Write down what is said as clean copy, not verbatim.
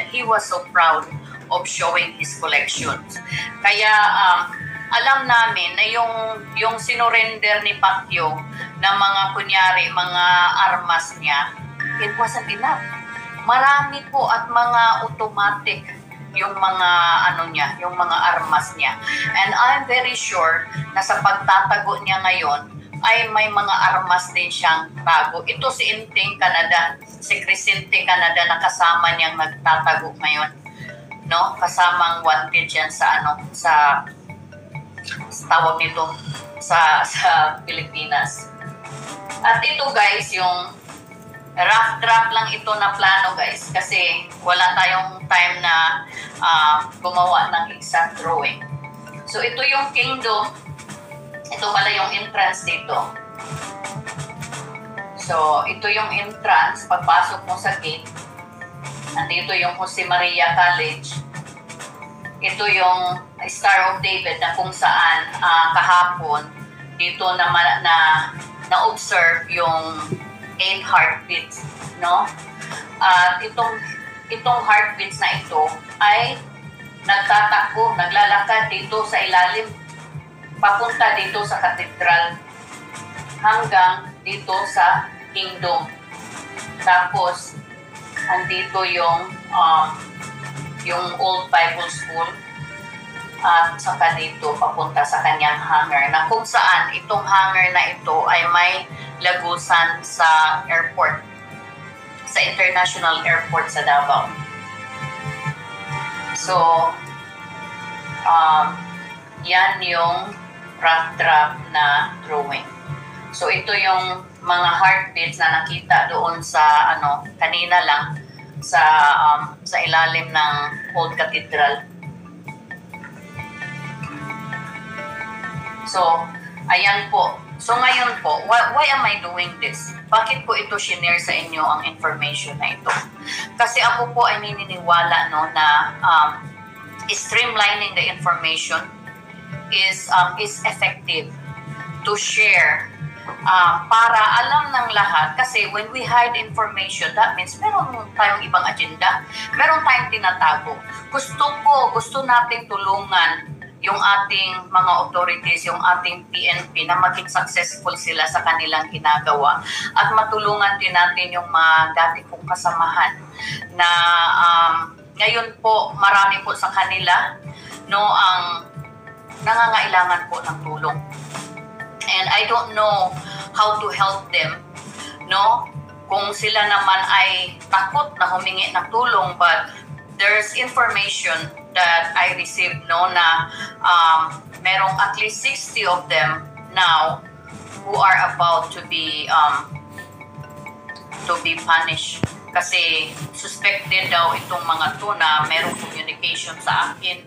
he was so proud of showing his collections. Kaya alam namin na yung sinurrender ni Pacquiao na mga kunyari, mga armas niya, it wasn't enough. Marami po at mga automatic yung mga niya, yung mga armas niya. And I'm very sure na sa pagtatago niya ngayon ay may mga armas din siyang tago. Ito si Inting Canada, si Crisinte Canada na kasama niyang nagtatago ngayon, no? Kasamang wanted yan sa sa tawag nito sa Pilipinas. At ito guys, yung rough draft lang ito na plano guys, kasi wala tayong time na gumawa ng exact drawing. So ito yung kingdom, ito pala yung entrance dito. So ito yung entrance, pagpasok mo sa gate, nandito yung Jose Maria College. Ito yung Star of David na kung saan kahapon dito na-observe yung 8 heartbeats, no? At itong heartbeats na ito ay nagtatakbo, naglalakad dito sa ilalim, papunta dito sa cathedral, hanggang dito sa kingdom. Tapos, andito yung Old Bible School, at saka dito papunta sa kanyang hangar, na kung saan itong hangar na ito ay may lagusan sa airport, sa International Airport sa Davao. So, yan yung rough draft na drawing. So, ito yung mga heartbeats na nakita doon sa kanina lang sa ilalim ng Old Cathedral. So, ayan po. So, ngayon po, why am I doing this? Bakit ko ito shinare sa inyo ang information na ito? Kasi ako po ay naniniwala na streamlining the information is effective to share para alam ng lahat. Kasi when we hide information, that means meron tayong ibang agenda. Meron tayong tinatago. Gusto natin tulungan yung ating mga authorities, yung ating PNP na maging successful sila sa kanilang ginagawa. At matulungan din natin yung mga dati kong kasamahan na ngayon po marami po sa kanila ang nangangailangan po ng tulong. And I don't know how to help them, kung sila naman ay takot na humingi ng tulong, but there's information that I received na merong at least 60 of them now who are about to be punished. Kasi suspected daw itong mga to na merong communication sa akin